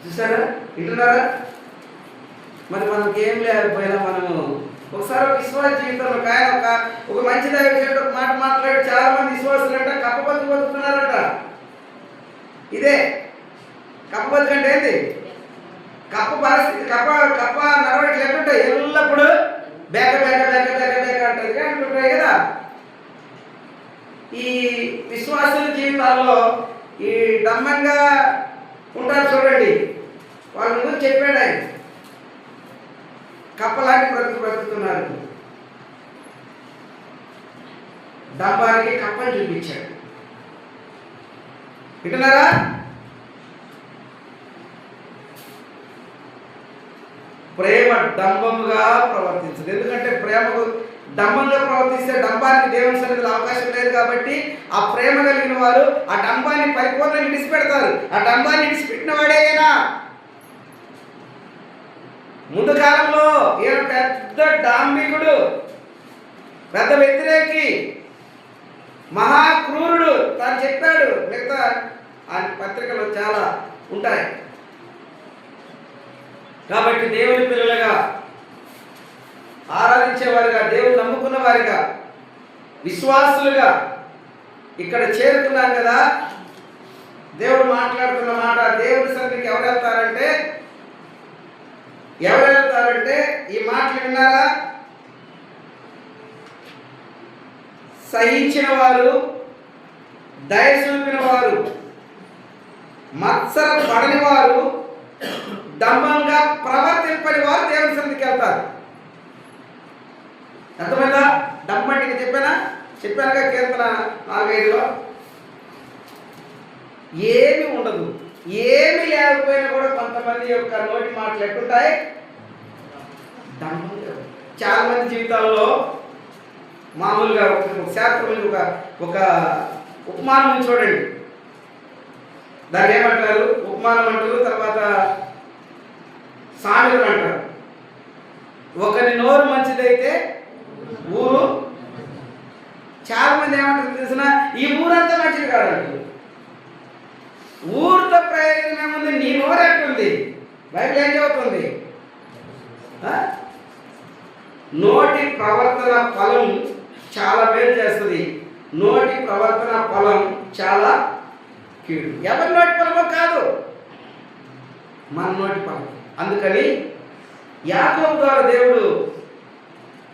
చూసారా, వింటున్నారా? మరి మనకి ఏం లేకపోయినా మనము ఒకసారి ఒక విశ్వాస జీవితంలో ఒక మంచి దైవజనుడు ఒక మాట మాట్లాడి చాలా మంది విశ్వాసులంట కప్పబద్దు బతుకుతున్నారట. ఇదే కప్పబద్దు అంటే ఏంటి? కప్ప పరిస్థితి కప్ప నడవడికి ఎట్లుంటాయి, ఎల్లప్పుడూ బేక బేక బేక బేక బేక అంటది అంటుంటాయి కదా. ఈ విశ్వాసుల జీవితాల్లో ఈ దమ్మంగా ఉంటారు చూడండి, వాళ్ళ గురించి చెప్పాడు ఆయన. కప్పలాంటి బ్రతుకుతున్నారు. డంబానికి కప్పని చూపించాడు. వింటున్నారా? ప్రేమ డంబముగా ప్రవర్తించదు. ఎందుకంటే ప్రేమకు డంబంగా ప్రవర్తిస్తే డంబానికి దేవుని సన్నిధిలో అవకాశం లేదు కాబట్టి ఆ ప్రేమ కలిగిన వారు ఆ డంబాన్ని పరిపూర్ణంగా విడిచిపెడతారు. ఆ డంబాన్ని విడిచిపెట్టిన వాడేనా? ముందు కాలంలో ఈయన పెద్ద డాంబికుడు, పెద్ద వ్యతిరేకి, మహాక్రూరుడు తాను చెప్పాడు. మిగతా ఆ పత్రికలు చాలా ఉంటాయి. కాబట్టి దేవుని పిల్లలుగా, ఆరాధించేవారిగా, దేవుని నమ్ముకున్న వారిగా, విశ్వాసులుగా ఇక్కడ చేరుకున్నాం కదా. దేవుడు మాట్లాడుతున్న మాట, దేవుని సన్నిధికి ఎవరు వెళ్తారంటే ఈ మాటలు విన్నారా? సహించిన వారు, దయ చూపిన వారు, మత్సర పడని వారు, డంబంగా ప్రవర్తింపని వారు దేవుని సన్నిధికి వెళ్తారు. అర్థమైందా? డంబంటికి చెప్పానుగా కీర్తన 4:5లో ఏమి ఉండదు, ఏమి లేకపోయినా కూడా కొంతమంది యొక్క నోటి మాటలు ఎట్టుంటాయి? చాలా మంది జీవితాల్లో మామూలుగా ఒక శాస్త్రం ఒక ఉపమానం చూడండి. దాన్ని ఏమంటారు? ఉపమానం అంటారు, తర్వాత సామెతలు అంటారు. ఒకరి నోరు మంచిదైతే ఊరు, చాలా మంది ఏమంటారు తెలిసిన, ఈ ఊరంతా మంచిది కాదంటారు. ఊరితో ప్రయోజనం ఏముంది? నీ నోరు ఎట్టుంది? బైబిల్ ఏం చెబుతుంది? నోటి ప్రవర్తన ఫలం చాలా మేలు చేస్తుంది, నోటి ప్రవర్తన ఫలం చాలా కీడు. ఎవరి నోటి ఫలమో కాదు, మన నోటి ఫలం. అందుకని యాకోబు ద్వారా దేవుడు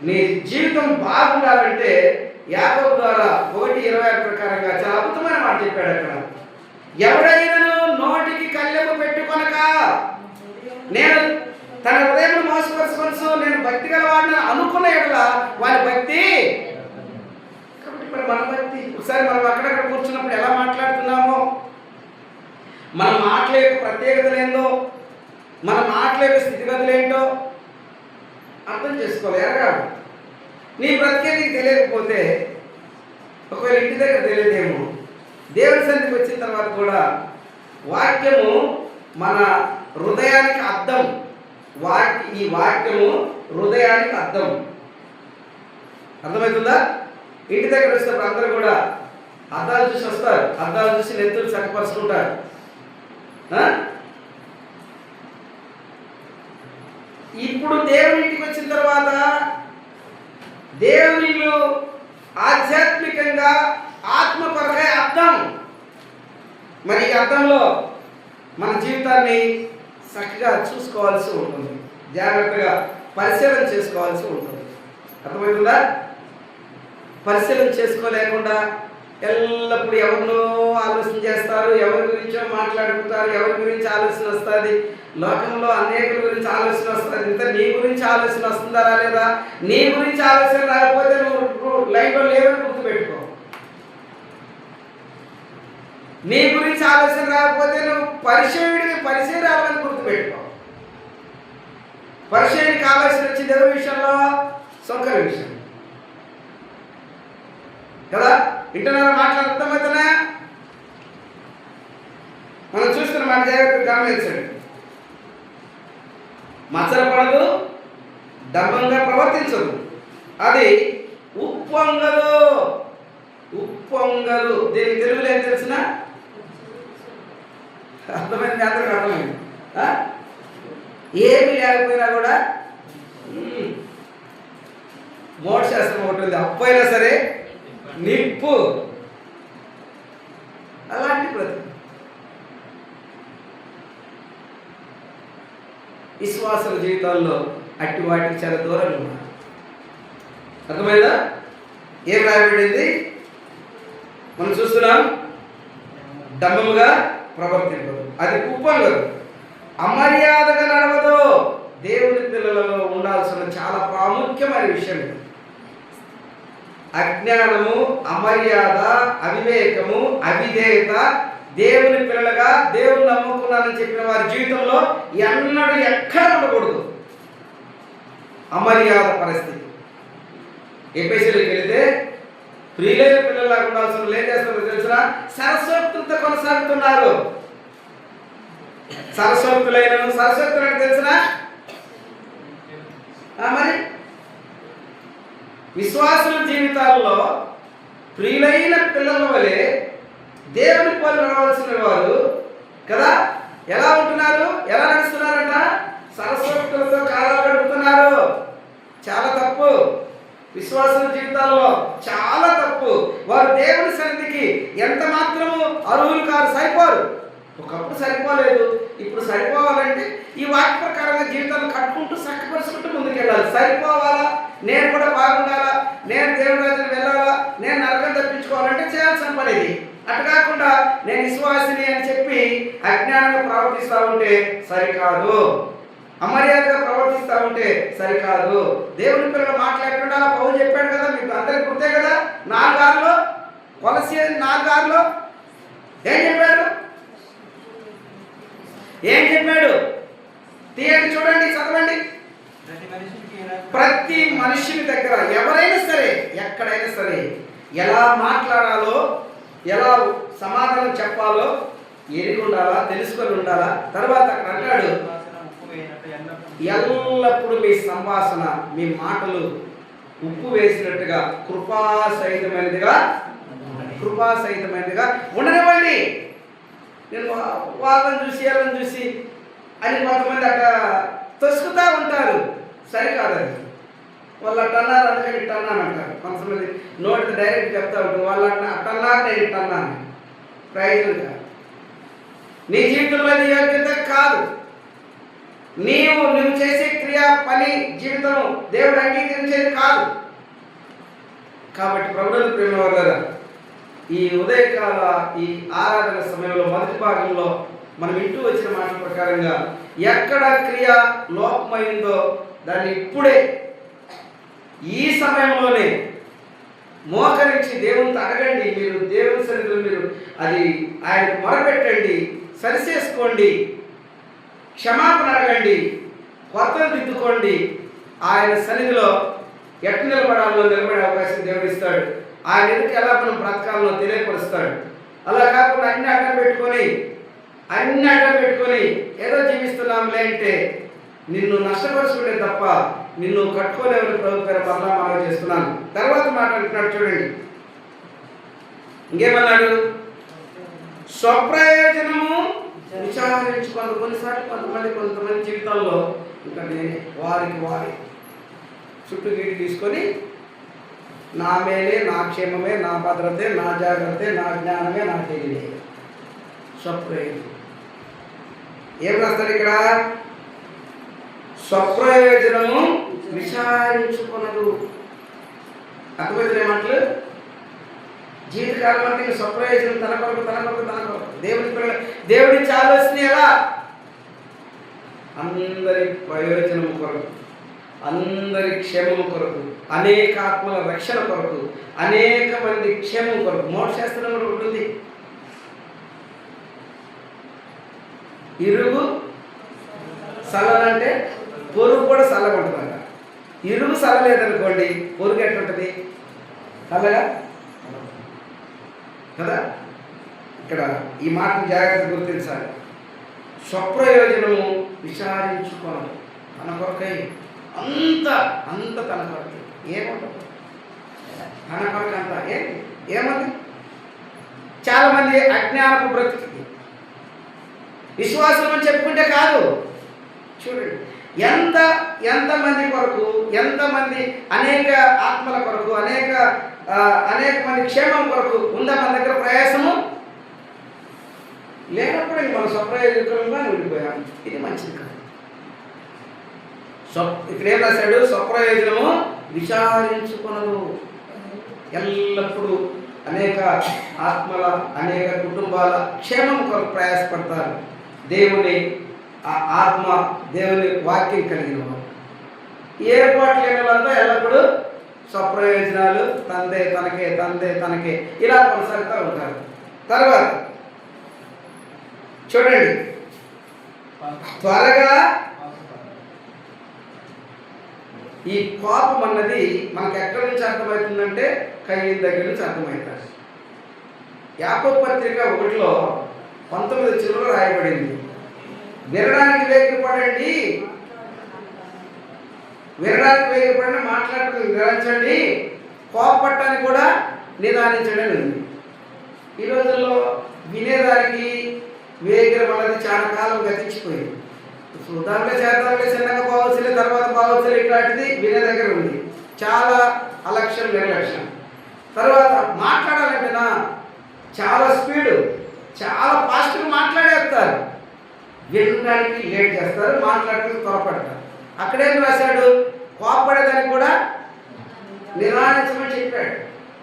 నీ జీవితం బాగుండాలంటే యాకోబు ద్వారా 1:26 ప్రకారంగా చాలా అద్భుతమైన మాట చెప్పాడు. అక్కడ ఎవడైనను నోటికి కళ్ళెము పెట్టుకొనక నేను తన హృదయం మోసపరచు నేను భక్తి గలవాడిని అనుకున్న ఎడల వారి భక్తి. కాబట్టి ఇప్పుడు మన భక్తి, ఒకసారి మనం అక్కడక్కడ కూర్చున్నప్పుడు ఎలా మాట్లాడుతున్నామో, మన మాటల యొక్క ప్రత్యేకతలు ఏందో, మన మాటల యొక్క స్థితిగతులు ఏంటో అర్థం చేసుకోవాలి. ఎరగాలి. నీ బ్రతికే నీకు తెలియకపోతే, ఒకవేళ ఇంటి దగ్గర తెలియదేమో, దేవుని సన్నిధికి వచ్చిన తర్వాత కూడా వాక్యము మన హృదయానికి అద్దం. ఈ వాక్యము హృదయానికి అద్దం. అర్థమవుతుందా? ఇంటి దగ్గర వచ్చినప్పుడు అందరూ కూడా అద్దాలు చూసి వస్తారు, అద్దాలు చూసి నెత్తులు చక్కపరుచుకుంటారు. ఇప్పుడు దేవుని ఇంటికి వచ్చిన తర్వాత దేవుని ఆధ్యాత్మికంగా ఆత్మపరమైన అర్థం. మరి ఈ అర్థంలో మన జీవితాన్ని చక్కగా చూసుకోవాల్సి ఉంటుంది, జాగ్రత్తగా పరిశీలన చేసుకోవాల్సి ఉంటుంది. అర్థమవుతుందా? పరిశీలన చేసుకోలేకుండా ఎల్లప్పుడూ ఎవరినో ఆలోచన చేస్తారు, ఎవరి గురించో మాట్లాడుకుంటారు, ఎవరి గురించి ఆలోచన వస్తుంది. లోకంలో అనేకుల గురించి ఆలోచన వస్తుంది. ఇంత నీ గురించి ఆలోచన వస్తుందా రాలేదా? నీ గురించి ఆలోచన రాకపోతే నువ్వు లైఫ్లో లేవని గుర్తుపెట్టుకో. నీ గురించి ఆలోచన రాకపోతే నువ్వు పరిశీరాలని గుర్తుపెట్టుకో. పరిశీలికి ఆలోచన వచ్చింది ఎవరి విషయంలో? సొంకర విషయం కదా. ఇంటర్నల్ మాటలు అర్థమవుతున్నా? మనం చూస్తున్న మాట జాగ్రత్తగా గమనించండి. మత్సరపడదు, డంబంగా ప్రవర్తించదు, అది ఉప్పొంగదు. ఉప్పొంగలు. దీనికి తెలుగులో ఏం తెలిసిన? అర్థమైంది, అందరికి అర్థమైంది. ఏమి లేకపోయినా కూడా మోక్షాస్త్రం ఒకటి ఉంది, అప్పు అయినా సరే నిప్పు. అలాంటి బ్రతుకు విశ్వాసుల జీవితాల్లో అట్టి వాటికి చాలా దూరంగా ఉన్నారు. అర్థమైందా? ఏం రాయబడింది మనం చూస్తున్నాం? డమ్మముగా ప్రవర్తింపదు, అది కుప్పంగదు, అమర్యాదగా నడవదు. దేవుని పిల్లలలో ఉండాల్సిన చాలా ప్రాముఖ్యమైన విషయం ఇది. అజ్ఞానము, అమర్యాద, అవివేకము, అవిధేయత దేవుని పిల్లలుగా దేవుని నమ్ముకున్నానని చెప్పిన వారి జీవితంలో ఎన్నడూ ఎక్కడ ఉండకూడదు. అమర్యాద పరిస్థితి. ఎపిసోడ్కి వెళితే ప్రియులైన పిల్లలాగా ఉండాల్సిన ఏం చేస్తారో తెలిసిన? సరస్వతులతో కొనసాగుతున్నారు. సరస్వతులని తెలిసిన? మరి విశ్వాసుల జీవితాల్లో ప్రియులైన పిల్లల వలె దేవుని పోలి నడవలసిన వారు కదా ఎలా ఉంటున్నారు? ఎలా నడుస్తున్నారంట? సరస్వతులతో కాలాలు గడుపుతున్నారు. చాలా తప్పు. విశ్వాసుల జీవితాల్లో చాలా తప్పు. వారు దేవుని సన్నిధికి ఎంత మాత్రము అర్హులు కాదు, సరిపోరు. ఒకప్పుడు సరిపోలేదు, ఇప్పుడు సరిపోవాలంటే ఈ వాక్య ప్రకారంగా జీవితాన్ని కట్టుకుంటూ చక్కపరుచుకుంటూ ముందుకెళ్ళాలి. సరిపోవాలా, నేను కూడా బాగుండాలా, నేను దేవుని రాజ్యానికి వెళ్ళాలా, నేను నరకం తప్పించుకోవాలంటే చేయాల్సిన పని ఇది. అటు కాకుండా నేను విశ్వాసిని అని చెప్పి అజ్ఞానంగా ప్రవర్తిస్తూ ఉంటే సరికాదు, అమర్యాదగా ప్రవర్తిస్తూ ఉంటే సరికాదు. దేవుని పిల్లలు మాట్లాడుతుంటే అలా పౌలు చెప్పాడు కదా, మీకు అందరికి గుర్తే కదా. 4:6 కొలస్సీ 4:6 ఏం చెప్పాడు? తీయండి, చూడండి, చదవండి. ప్రతి మనిషిని దగ్గర ఎవరైనా సరే ఎక్కడైనా సరే ఎలా మాట్లాడాలో, ఎలా సమాధానం చెప్పాలో ఎరిగి ఉండాలా, తెలుసుకొని ఉండాలా. తర్వాత అక్కడ అంటాడు, ఎల్లప్పుడూ మీ సంభాషణ, మీ మాటలు ఉప్పు వేసినట్టుగా కృపాసహితమైనదిగా ఉండనివ్వండి. నేను వాళ్ళని చూసి అని కొంతమంది అట్లా తొసుకుతూ ఉంటారు. సరికాదు అది. వాళ్ళు అట్ట అన్నారు అందుకని ఇట్ట అన్నాను అంటారు. కొంతమంది నోటితో డైరెక్ట్ చెప్తా ఉంటారు, వాళ్ళు అట్ట అన్నారు, నేను ఇట్ట అన్నాను. ప్రయోజనం కాదు. నీ జీవితంలో నీ యోగ్యత కాదు. నువ్వు చేసే క్రియ, పని, జీవితం దేవుడు అంగీకరించేది కాదు. కాబట్టి ప్రభువుల ప్రేమ వల్ల ఈ ఉదయకాల ఈ ఆరాధన సమయంలో మొదటి భాగంలో మనం ఇంటూ వచ్చిన మాట ప్రకారంగా ఎక్కడ క్రియ లోపమైందో దాన్ని ఇప్పుడే ఈ సమయంలోనే మోకరించి దేవునితో అడగండి. మీరు దేవుని సన్నిధిలో మీరు అది ఆయనకు మొరపెట్టండి, సరిచేసుకోండి, క్షమాపణ అడగండి, కొత్తలు దిద్దుకోండి. ఆయన సన్నిధిలో ఎట్టు నిలబడే అవకాశం దేవుడు ఇస్తాడు. ఆయన ఎదుటి ఎలా మనం బ్రతకాలనో తెలియపరుస్తాడు. అలా కాకుండా అన్ని అడ్డం పెట్టుకొని ఏదో జీవిస్తున్నాంలే అంటే నిన్ను నష్టపరుచుకునే తప్ప నిన్ను కట్టుకోలేవని ప్రభు పేరు మరలా మనం చేస్తున్నాను. తర్వాత మాట్లాడుతున్నాడు చూడండి, ఇంకేమన్నాడు? స్వప్రయోజనము విచారించుకోవాలి. కొన్నిసార్లు కొంతమంది జీవితాల్లో ఇంకా వారి చుట్టూ గీటి తీసుకొని నా మేలే, నా క్షేమమే, నా భద్రతే, నా జాగ్రత్తే, నా జ్ఞానమే, నా తెలియదే. స్వప్రయోజనం ఏం రాస్తాడు ఇక్కడ? స్వప్రయోజనము విచారించుకున్నదు. అర్థమైతే మాటలు జీవితకాలం అంటే స్వప్రయోజనం తన కొరకు. దేవుడి ఆలోచన ఎలా? అందరి ప్రయోజనం కొరకు, అందరి క్షేమం కొరకు, అనేక ఆత్మల రక్షణ కొరకు, అనేక మంది క్షేమం కొరకు. మోక్షాస్త్రం కూడా ఉంటుంది. ఇరుగు సలనంటే పొరుగు కూడా సల్లగా ఉంటుందంట. ఇరుగు సల్లలేదనుకోండి, పొరుగు ఎట్లుంటుంది? చల్లగా కదా. ఇక్కడ ఈ మాటను జాగ్రత్త గుర్తించాలి. స్వప్రయోజనము విచారించుకోవాలి. తన కొరకై అంత తన కొరకై ఏముండదు. తన కొరకు అంత ఏమంది? చాలామంది అజ్ఞానపు బ్రతికి విశ్వాసం అని చెప్పుకుంటే కాదు. చూడండి ఎంతమంది కొరకు, ఎంతమంది అనేక ఆత్మల కొరకు, అనేక మంది క్షేమం కొరకు ఉందా మన దగ్గర ప్రయాసము? లేనప్పుడు మనం స్వప్రయోజకంగా ఉండిపోయాం. ఇది మంచిది కాదు. ఇక్కడ ఏం రాశాడు? స్వప్రయోజనము విచారించుకొనదు. ఎల్లప్పుడూ అనేక ఆత్మల, అనేక కుటుంబాల క్షేమం కొరకు ప్రయాసపడతారు. దేవుని ఆత్మ, దేవుని వాక్యం కలిగిన వారు. ఏర్పాట్లు లేనివాళ్ళంతా ఎల్లప్పుడూ స్వప్రయోజనాలు, తందే తనకే ఇలా కొనసాగుతూ ఉంటారు. తర్వాత చూడండి, త్వరగా ఈ కోపం అన్నది మనకు ఎక్కడి నుంచి అర్థమవుతుందంటే కయ్యిన్ దగ్గర నుంచి అర్థమవుతుంది. యాకోబు పత్రిక 1:19 రాయబడింది, వినడానికి వేగిరపడండి, మాట్లాడుతూ వివరించండి, కోపపడటానికి కూడా నిదానించండి అని ఉంది. ఈ రోజుల్లో వినేదానికి వేగిరం అన్నది చాలా కాలం గతించిపోయింది. దాంట్లో చేతాలే చిన్నగా బాగొచ్చులే, తర్వాత బాగొచ్చులే, ఇట్లాంటిది వినే దగ్గర ఉంది. చాలా అలక్ష్యం, నిర్లక్ష్యం. తర్వాత మాట్లాడాలంటేనా చాలా స్పీడు, చాలా ఫాస్ట్గా మాట్లాడేస్తారు. వినడానికి లేట్ చేస్తారు, మాట్లాడడానికి త్వరపడతారు. అక్కడేం రాశాడు? కోపపడేదానికి కూడా నిదానించమని చెప్పాడు.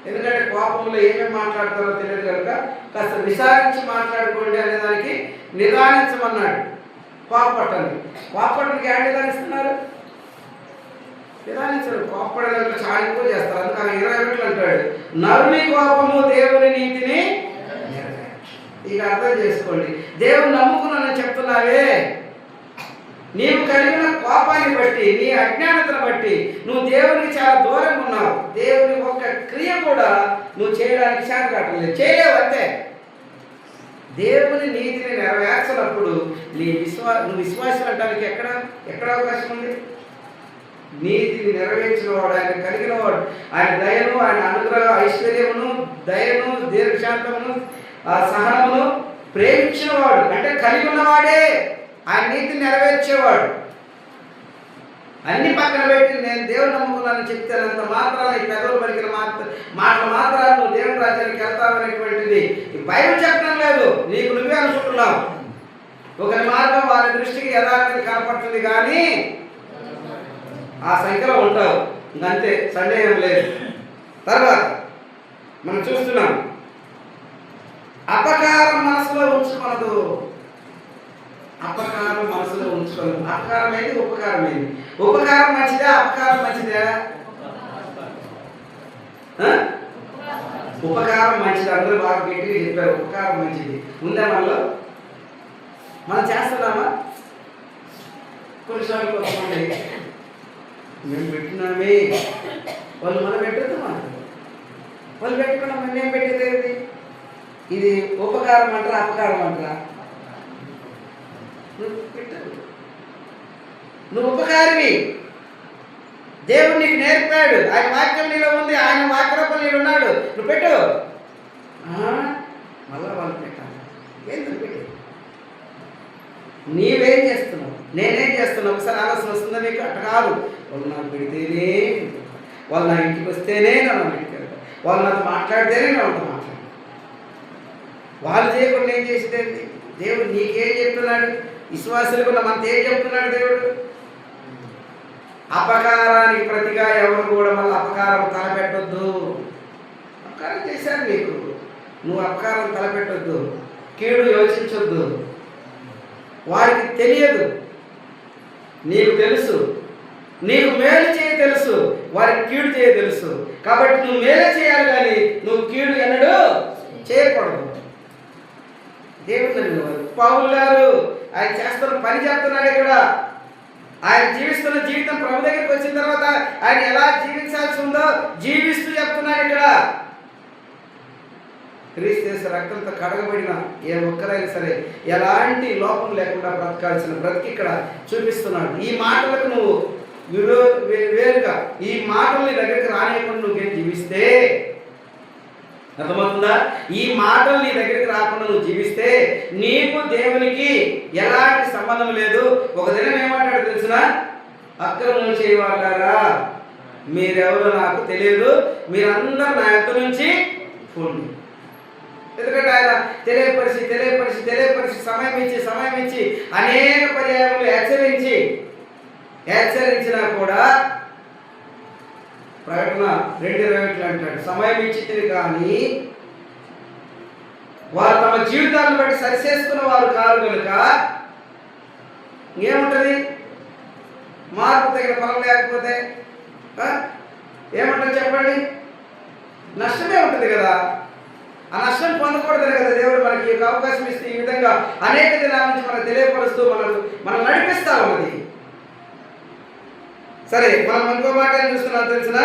ఎందుకంటే కోపంలో ఏమేమి మాట్లాడతారో తెలియదు కనుక కాస్త విచారించి మాట్లాడుకోండి అనేదానికి నిదానించమన్నాడు. కోపపడడానికి ఏం నిదానిస్తున్నారు? నిదానించరు. కోపపడేదానికి చాలా ఎక్కువ చేస్తారు. అందుకని 21 అంటాడు, నరుని కోపము దేవుని నీతిని. ఇక అర్థం చేసుకోండి, దేవుని నమ్ముకున్నానని చెప్తున్నావే, నీవు కలిగిన కోపాన్ని బట్టి, నీ అజ్ఞానతను బట్టి నువ్వు దేవునికి చాలా దూరంగా ఉన్నావు. దేవుని ఒక్క క్రియ కూడా నువ్వు చేయడానికి శాంతి కావట్లేదు, చేయలేవు అంతే. దేవుని నీతిని నెరవేర్చినప్పుడు నువ్వు విశ్వాసం అంటానికి ఎక్కడ అవకాశం ఉంది? నీతిని నెరవేర్చిన వాడు, ఆయన కలిగిన వాడు, ఆయన దయను, ఆయన అనుగ్రహ ఐశ్వర్యమును, దయను, దీర్ఘశాంతమును, సహనమును ప్రేమించిన వాడు అంటే కలిగి ఉన్నవాడే ఆయన నీతిని నెరవేర్చేవాడు. అన్ని పక్కన పెట్టి నేను దేవుని నమ్ముకున్నానని చెప్తానంత మాత్రాన, ఈ పెదవులు పలికిన మాటలు మాత్రాలు నువ్వు దేవుని రాజ్యానికి వెళ్తావనేటువంటిది బైబిల్ చెప్పడం లేదు, నీకు నువ్వే అనుకుంటున్నావు. ఒకరి మార్గం వారి దృష్టికి యథార్థంగా కనపడుతుంది, కానీ ఆ సంఖ్యలో ఉంటావు, ఇంకంతే, సందేహం లేదు. తర్వాత మనం చూస్తున్నాం, అపకారం మనసులో ఉంచుకోనదు. అపకారం మనసులో ఉంచుకోదు. అపకారం ఏంటి, ఉపకారం ఏంటి? ఉపకారం మంచిదా, అపకారం మంచిదా? ఉపకారం మంచిది. అందరూ బాగా గట్టిగా చెప్పారు, ఉపకారం మంచిది. ఉందా మనలో? మనం చేస్తున్నామా? కొన్నిసార్లు కొంతమంది మేము పెట్టినామే, వాళ్ళు మనం పెట్టద్దు, వాళ్ళు పెట్టుకున్నాం, మేము పెట్టేది. ఇది ఉపకారం అంటారా, అపకారం అంటారా? నువ్వు ఉపకారివి. దేవుడు నీకు నేర్పాడు, ఆయన వాక్యం నీలో ఉంది, ఆయన వాక్యరూపం నీలో ఉన్నాడు, నువ్వు పెట్టు. మళ్ళా వాళ్ళు పెట్టాలి. ఎందుకు పెట్టు? నీవేం చేస్తున్నావు, నేనేం చేస్తున్నావు? ఒకసారి ఆలోచన వస్తుందా నీకు? అట్ట కాదు, వాళ్ళు నాకు పెడితేనే, వాళ్ళు నా ఇంటికి వస్తేనే నన్ను పెడతారు, వాళ్ళు నాతో మాట్లాడితేనే నాతో మాట్లాడతారు. వాళ్ళు చేయకుండా ఏం చేసేది? దేవుడు నీకేం చెప్తున్నాడు? విశ్వాసులకు మనతో ఏం చెప్తున్నాడు దేవుడు? అపకారానికి ప్రతిగా ఎవరు కూడా మళ్ళీ అపకారం తలపెట్టొద్దు. అపకారం చేశారు నీకు, నువ్వు అపకారం తలపెట్టొద్దు, కీడు యోచించొద్దు. వారికి తెలియదు, నీకు తెలుసు. నీకు మేలు చేయ తెలుసు, వారికి కీడు చేయ తెలుసు. కాబట్టి నువ్వు మేలే చేయాలి, కానీ నువ్వు కీడు ఎన్నడూ చేయకూడదు. దేవుడు పౌలు గారు ఆయన చేస్తున్న పని చెప్తున్నాడు ఇక్కడ. ఆయన జీవిస్తున్న జీవితం ప్రభు దగ్గరికి వచ్చిన తర్వాత ఆయన ఎలా జీవించాల్సి ఉందో జీవిస్తూ చెప్తున్నాడు ఇక్కడ. క్రీస్తు రక్తంతో కడగబడిన ఏ ఒక్కరైనా సరే ఎలాంటి లోపం లేకుండా బ్రతకాల్సిన బ్రతికి ఇక్కడ చూపిస్తున్నాడు. ఈ మాటలకు నువ్వు వేరుగా, ఈ మాటల్ని దగ్గరికి రానియకుండా నువ్వేం జీవిస్తే అర్థమవుతుందా? ఈ మాటలు నీ దగ్గరికి రాకుండా నువ్వు జీవిస్తే నీకు దేవునికి ఎలాంటి సంబంధం లేదు. ఒక దినం ఏమంటాడు తెలిసిన, అక్రమం చేయవాళ్ళారా మీరెవరో నాకు తెలియదు, మీరందరూ నా యొక్క నుంచి పోండి. ఎందుకంటే ఆయన తెలియపరిచి సమయం ఇచ్చి అనేక పర్యాయములు హెచ్చరించినా కూడా ప్రకటన 2:21 అంటాడు, సమయం ఇచ్చింది కానీ వారు తమ జీవితాలను బట్టి సరిచేసుకున్న వారు కారు కనుక ఏముంటుంది? మార్పు తగిన ఫలం లేకపోతే ఏమంటారు చెప్పండి? నష్టమే ఉంటుంది కదా. ఆ నష్టం పొందకూడదని కదా దేవుడు మనకి ఒక అవకాశం ఇస్తే ఈ విధంగా అనేక దినాల నుంచి మనకు తెలియపరుస్తూ మనం నడిపిస్తా ఉన్నది. సరే, మనం ఇంకో మాట ఏం చూస్తున్నాం తెలిసిన,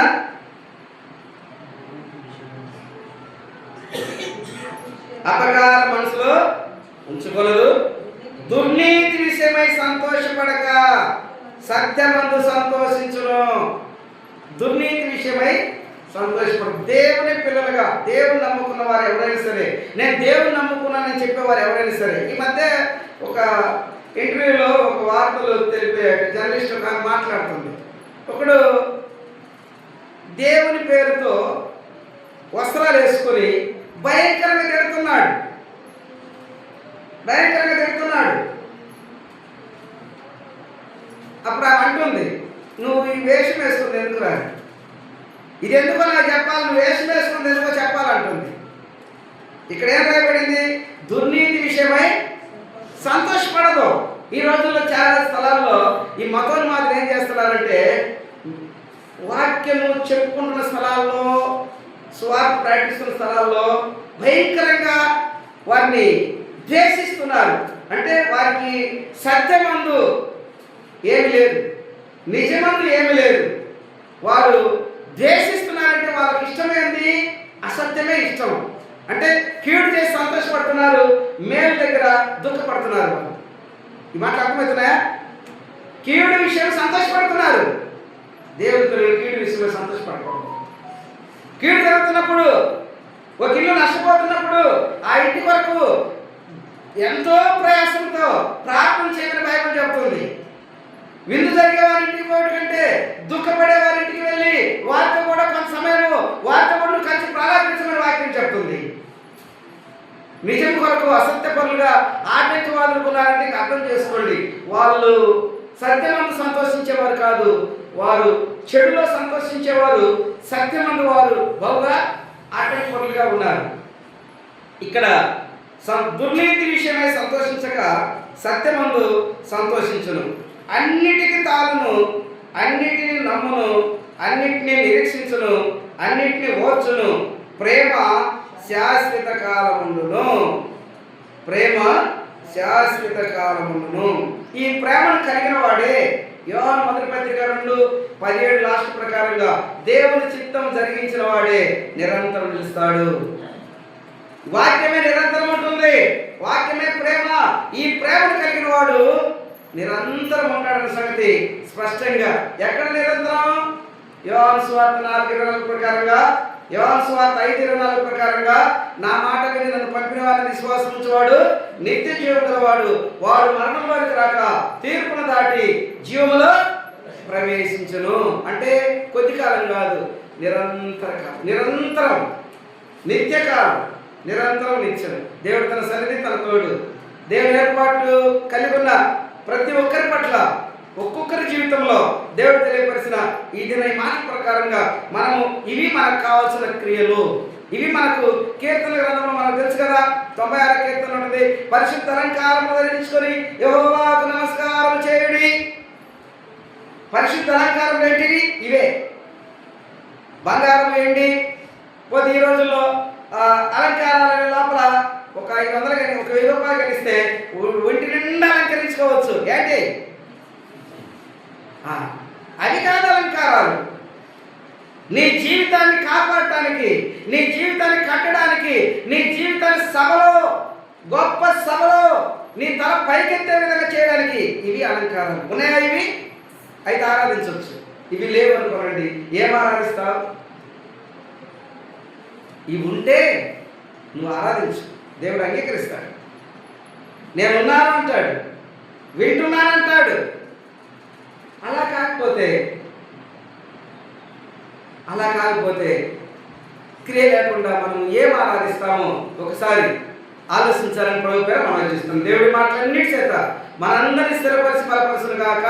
అపకార మనసులో ఉంచుకొనదు, దుర్నీతి విషయమై సంతోషపడక సత్యమందు సంతోషించును. దుర్నీతి విషయమై సంతోషపడు. దేవుని పిల్లలుగా దేవుని నమ్ముకున్న వారు ఎవరైనా సరే, నేను దేవుని నమ్ముకున్నానని చెప్పేవారు ఎవరైనా సరే, ఈ మధ్య ఒక ఇంటర్వ్యూలో ఒక వార్తలు తెలిపే జర్నలిస్ట్ ఒక మాట్లాడుతుంది. ఒకడు దేవుని పేరుతో వస్త్రాలు వేసుకొని భయంకరంగా తిడుతున్నాడు. అప్పుడు ఆమె అంటుంది, నువ్వు ఈ వేషం వేసుకుంది ఎందుకు రా, ఇది ఎందుకో నాకు చెప్పాలి, నువ్వు వేషం వేసుకుంది ఎందుకో చెప్పాలంటుంది. ఇక్కడ ఏం రాయబడింది? దుర్నీతి విషయమై సంతోషపడదు. ఈ రోజుల్లో చాలా స్థలాల్లో ఈ మతోన్మాదులు ఏం చేస్తున్నారంటే, వాక్యము చెప్పుకుంటున్న స్థలాల్లో, స్వార్థ ప్రాక్టీస్తున్న స్థలాల్లో భయంకరంగా వారిని ద్వేషిస్తున్నారు. అంటే వారికి సత్యమందు ఏమి లేదు, నిజమందు ఏమి లేదు. వారు ద్వేషిస్తున్నారంటే వాళ్ళకి ఇష్టమైంది అసత్యమే ఇష్టం. అంటే కీడు చేసి సంతోషపడుతున్నారు, మేలు దగ్గర దుఃఖపడుతున్నారు. ఈ మాట అర్థమవుతున్నాయా? కీడు విషయం సంతోషపడుతున్నారు, దేవుడి పిల్లలు కీడు విషయంలో సంతోషపడకూడదు. కీడు జరుగుతున్నప్పుడు, ఒక ఇల్లు నష్టపోతున్నప్పుడు ఆ ఇంటి కొరకు ఎంతో ప్రయాసంతో ప్రార్థన చేయమని బైబిల్ చెప్తుంది. విందు జరిగే వారింటికి పోవడం కంటే దుఃఖపడే వారింటికి వెళ్ళి వారితో కూడా కొంత సమయం వారితో కూడా కలిసి ప్రారంభించమని వాక్యం చెప్తుంది. నిజం కొరకు అసత్య పనులుగా ఆటంకవాదులు ఉన్నారంటే అర్థం చేసుకోండి, వాళ్ళు సత్యమందు సంతోషించేవారు కాదు, వారు చెడులో సంతోషించేవారు. సత్యమందు వారు బహుగా ఆటంకపరులుగా ఉన్నారు. ఇక్కడ దుర్నీతి విషయమై సంతోషించక సత్యమందు సంతోషించును. అన్నిటికీ తాళును, అన్నిటిని నమ్మును, అన్నిటినీ నిరీక్షించును, అన్నిటినీ ఓర్చును. ప్రేమ శాశ్వత కాలముండును. ఈ ప్రేమను కలిగిన వాడే యోహాను మొదటి పత్రిక 2:17 లాస్ట్ ప్రకారంగా దేవుని చిత్తం జరిగించిన వాడే నిరంతరం నిలుస్తాడు. వాక్యమే నిరంతరం ఉంటుంది, వాక్యమే ప్రేమ. ఈ ప్రేమను కలిగిన వాడు నిరంతరం ఉంటాడన్న సంగతి స్పష్టంగా ఎక్కడ నిరంతరం? యోహాను సువార్త 4:24 ప్రకారంగా, యోహాను సువార్త 5:24 ప్రకారంగా, నా మాట విని నన్ను పంపిన వారిని విశ్వాసం ఉంచేవాడు నిత్య జీవం గలవాడు, వాడు మరణంలోకి రాక తీర్పును దాటి జీవములో ప్రవేశించును. అంటే కొద్ది కాలం కాదు, నిరంతరం నిత్యకాలం, నిత్యం. దేవుడు తన సన్నిధి, తన తోడు, దేవుని ఏర్పాట్లు కలిగి ఉన్న ప్రతి ఒక్కరి పట్ల, ఒక్కొక్కరి జీవితంలో దేవుడు తెలియపరిచిన ఈ దిన ఈ మాట ప్రకారంగా మనము ఇవి మనకు కావాల్సిన క్రియలు. ఇవి మనకు కీర్తన గ్రంథంలో మనకు తెలుసు కదా, 96 కీర్తన ఉన్నది. పరిశుద్ధ అలంకారము ధరించుకొని యెహోవాకు నమస్కారం చేయుడి. పరిశుద్ధ అలంకారం ఏంటివి? ఇవే. బంగారం ఏంటి? పోతే ఈ రోజుల్లో అలంకారాల లోపల ఒక 500 కానీ ఒక 1000 రూపాయలు కనిస్తే ఒంటి నిండా అలంకరించుకోవచ్చు. ఏంటి అవి కాదు అలంకారాలు. నీ జీవితాన్ని కాపాడటానికి, నీ జీవితాన్ని కట్టడానికి, నీ జీవితాన్ని సభలో, గొప్ప సభలో నీ తల పైకెత్తే విధంగా చేయడానికి ఇవి అలంకారాలు. ఉన్నాయా ఇవి? అయితే ఆరాధించవచ్చు. ఇవి లేవు అనుకోనండి, ఏం ఆరాధిస్తావు? ఇవి ఉంటే నువ్వు ఆరాధించు, దేవుడు అంగీకరిస్తాడు. నేనున్నాను అంటాడు, వింటున్నానంటాడు. అలా కాకపోతే క్రియ లేకుండా మనం ఏం ఆరాధిస్తామో ఒకసారి ఆలోచించాలని ప్రభుత్వం మనం ఆలోచిస్తాం. దేవుడి మాటలన్నిటి చేత మనందరినీ స్థిరపరిచి బలపరచును గాక.